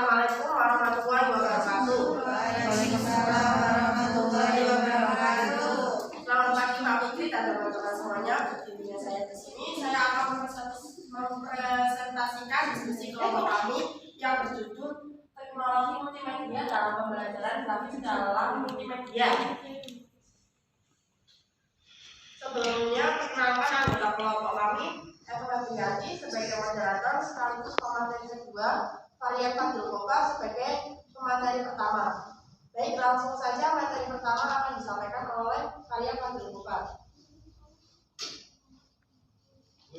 Assalamualaikum warahmatullahi wabarakatuh. Waalaikumsalam warahmatullahi wabarakatuh. Selamat pagi Pak Fikri dan teman-teman semuanya. Bimbingan saya di sini, saya akan mempresentasikan diskusi kelompok kami yang berjudul Teknologi Multimedia dalam Pembelajaran Grafis dalam Multimedia. Sebelumnya, perkenalkan anggota kelompok kami. Saya Pinggati sebagai moderator sekaligus pemateri kedua, Varian Fadil Koka sebagai pemateri pertama. Baik, langsung saja materi pertama akan disampaikan oleh Varian Fadil Koka.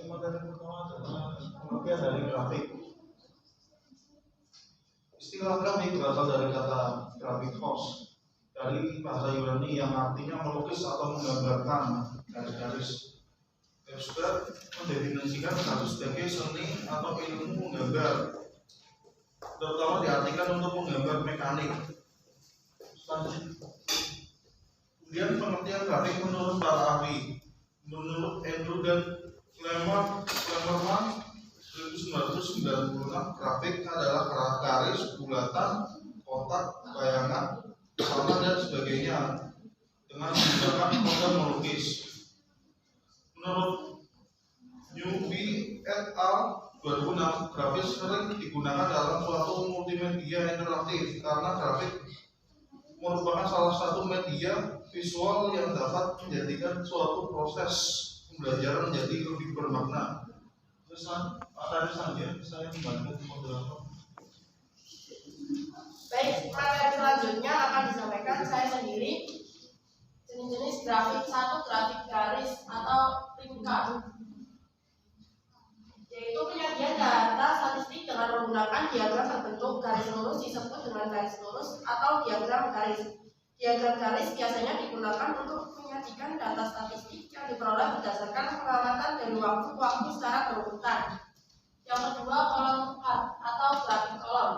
Materi pertama adalah pengertian dari grafik. Istilah grafik berasal dari kata grafikos dari bahasa Yunani yang artinya melukis atau menggambarkan garis-garis. Juga mendefinisikan grafik sebagai seni atau ilmu menggambar, terutama diartikan untuk menggambar mekanik. Kemudian pengertian grafik menurut para ahli, menurut Andrew dan Klemmerman 1996, grafik adalah garis, bulatan, kotak, bayangan, warna dan sebagainya dengan menggunakan program melukis. Menurut Newby et al. 2006, grafis sering digunakan dalam suatu multimedia interaktif karena grafik merupakan salah satu media visual yang dapat menjadikan suatu proses pembelajaran menjadi lebih bermakna. Materi selanjutnya saya membantu moderator. Baik, materi selanjutnya akan disampaikan saya sendiri. Jenis-jenis grafik. Satu, grafik garis atau ringkas, yaitu penyajian data statistik dengan menggunakan diagram berbentuk garis lurus disebut dengan garis lurus atau diagram garis. Diagram garis biasanya digunakan untuk menyajikan data statistik yang diperoleh berdasarkan pengamatan dari waktu ke waktu secara berurutan. Yang kedua, kolom atau grafik kolom,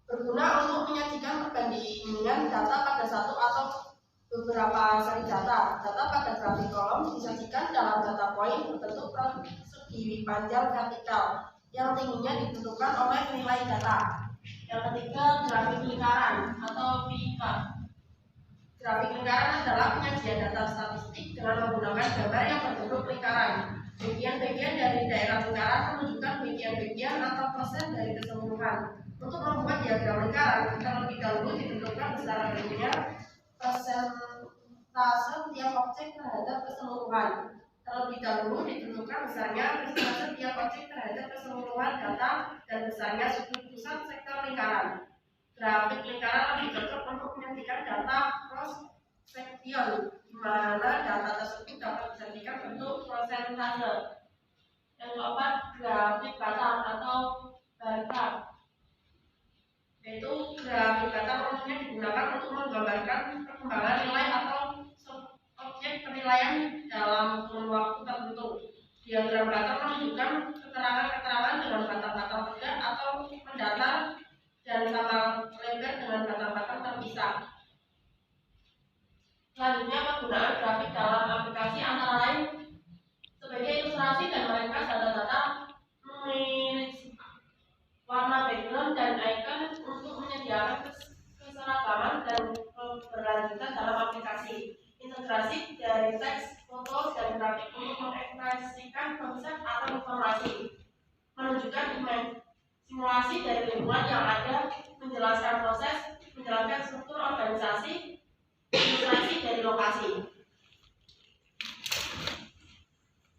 berguna untuk menyajikan perbandingan data pada satu atau beberapa seri data. Data pada grafik kolom disajikan dalam data poin berbentuk persegi panjang vertikal yang tingginya ditentukan oleh nilai data. Yang ketiga, grafik lingkaran atau pika. Grafik lingkaran adalah penyajian data statistik dengan menggunakan gambar yang berbentuk lingkaran. Bagian-bagian dari daerah lingkaran menunjukkan bagian-bagian atau persen dari keseluruhan. Untuk membuat diagram lingkaran, terlebih dahulu ditentukan besaran bentuknya persentase tiap objek terhadap keseluruhan. Terlebih dahulu ditentukan besarnya persentase tiap objek terhadap keseluruhan data dan besarnya sudut pusat sektor lingkaran. Grafik lingkaran lebih cocok untuk menyajikan data cross section, di mana data tersebut dapat disajikan bentuk persentase. Yang keempat, grafik batang atau bar chart, yaitu grafik batang umumnya digunakan untuk menggambarkan perkembangan nilai atau objek penilaian dalam kurun waktu tertentu. Diagram batang menunjukkan keterangan-keterangan dengan batang-batang tegak atau mendatar dan sama lebar dengan batang-batang terpisah. Selanjutnya, penggunaan grafik dalam aplikasi antara lain sebagai ilustrasi dan meringkas data-data, memilih warna background dan icon untuk menyediakan keseragaman dan keberlanjutan dalam aplikasi. Integrasi dari teks, foto, dan grafik untuk mengekspresikan konsep atau informasi. Menunjukkan image, simulasi dari lingkungan yang ada, menjelaskan proses, menjelaskan struktur organisasi, ilustrasi dari lokasi.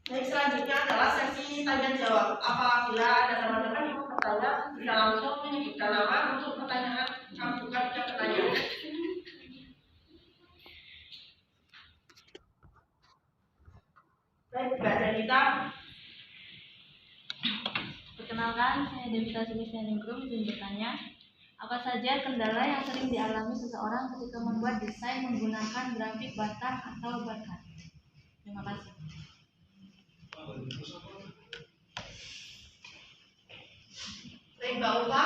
Baik, selanjutnya adalah sesi tanya jawab. Apabila ada teman-teman yang mau bertanya, bisa langsung menyebutkan nama untuk pertanyaan. Kami buka tidak pertanyaan. Baik, Mbak Danita. Perkenalkan, saya Devita Sulisyaningrum ingin bertanya, apa saja kendala yang sering dialami seseorang ketika membuat desain menggunakan grafik batang atau bar chart? Terima kasih. Baik, Mbak Upa.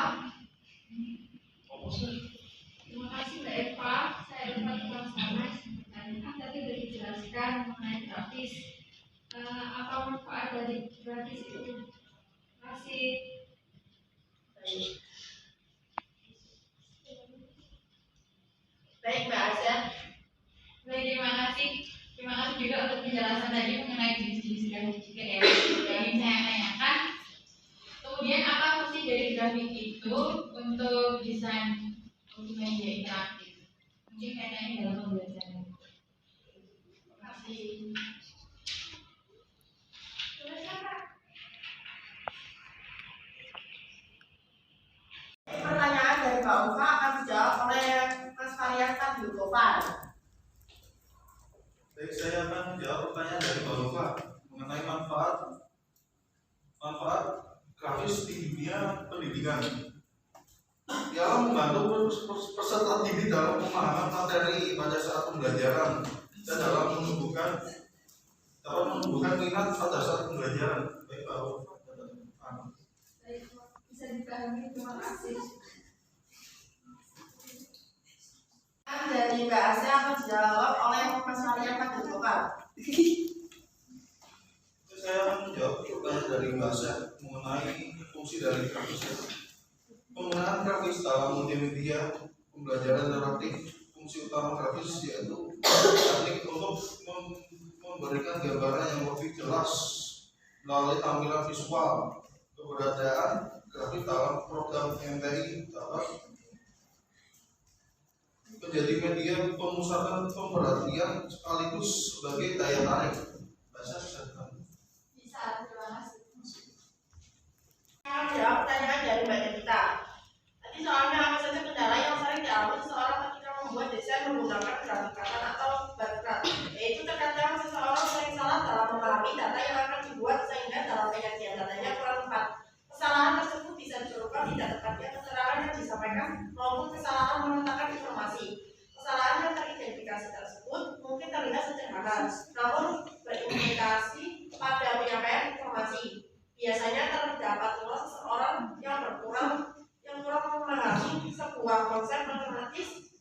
Terima kasih Mbak Eva, saya Eva Tukang Sanas. Kan tadi sudah dijelaskan mengenai grafis. Apa manfaat dari grafis itu? Terima kasih. grafik itu untuk desain multimedia interaktif. Mungkin kayaknya dalam pembelajaran. Terima kasih. Pertanyaan dari Mbak Ufa akan dijawab oleh Mas Varian Tabiutopan. Baik, saya akan menjawab pertanyaan dari Mbak Ufa mengenai manfaat grafis di dunia pendidikan. Ia membantu peserta didik dalam pemahaman materi pada saat pembelajaran dan dalam menumbuhkan minat pada saat pembelajaran. Baik, Mbak Ufa. Bisa dipahami, terima kasih. Dari Mbak Asya akan dijawab oleh Mas Varian Tabiutopan. Saya akan menjawab pertanyaan dari Mbak Asya mengenai fungsi dari grafis. Penggunaan grafis dalam multimedia pembelajaran interaktif, fungsi utama grafis yaitu teknik untuk memberikan gambaran yang lebih jelas melalui tampilan visual. Keberadaan grafis dalam program MTI dapat menjadi media pemusatan perhatian sekaligus sebagai daya tarik. Bahasa Bisa, terima kasih. Saya menjawab pertanyaan dari Mbak Devita. Tadi soalnya apa saja kendala yang sering dialami seseorang ketika membuat desain menggunakan grafik pattern atau bar graph, yaitu terkadang seseorang sering salah dalam memahami data yang akan dibuat sehingga dalam penyajian datanya kurang tepat. Kesalahan tersebut bisa berupa tidak tepatnya keterangan yang disampaikan maupun kesalahan meletakkan informasi. Kesalahan yang teridentifikasi tersebut mungkin terlihat sederhana, namun berimplikasi pada penyampaian informasi. Biasanya terdapat pula seseorang yang kurang memahami sebuah konsep matematis.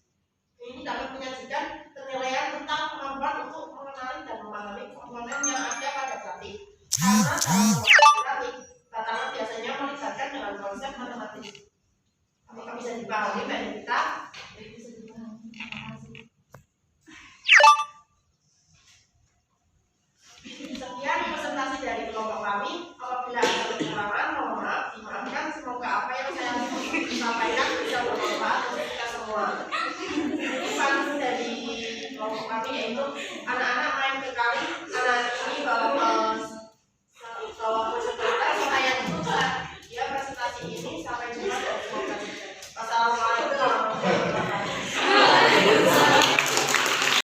Ini dapat menyajikan penilaian tentang kemampuan untuk mengenali dan memahami komponen yang ada pada grafik. Karena dalam membuat grafik, batangan biasanya melibatkan dengan konsep matematis. Apakah bisa dipahami, Mbak Devita? Bisa dipahami, terima kasih. Sekian presentasi dari kelompok kami. Apabila ada kekurangan, mohon maaf, dimaafkan. Semoga apa yang saya sampaikan bisa bermanfaat untuk kita semua. Ini dari kelompok kami yaitu anak-anak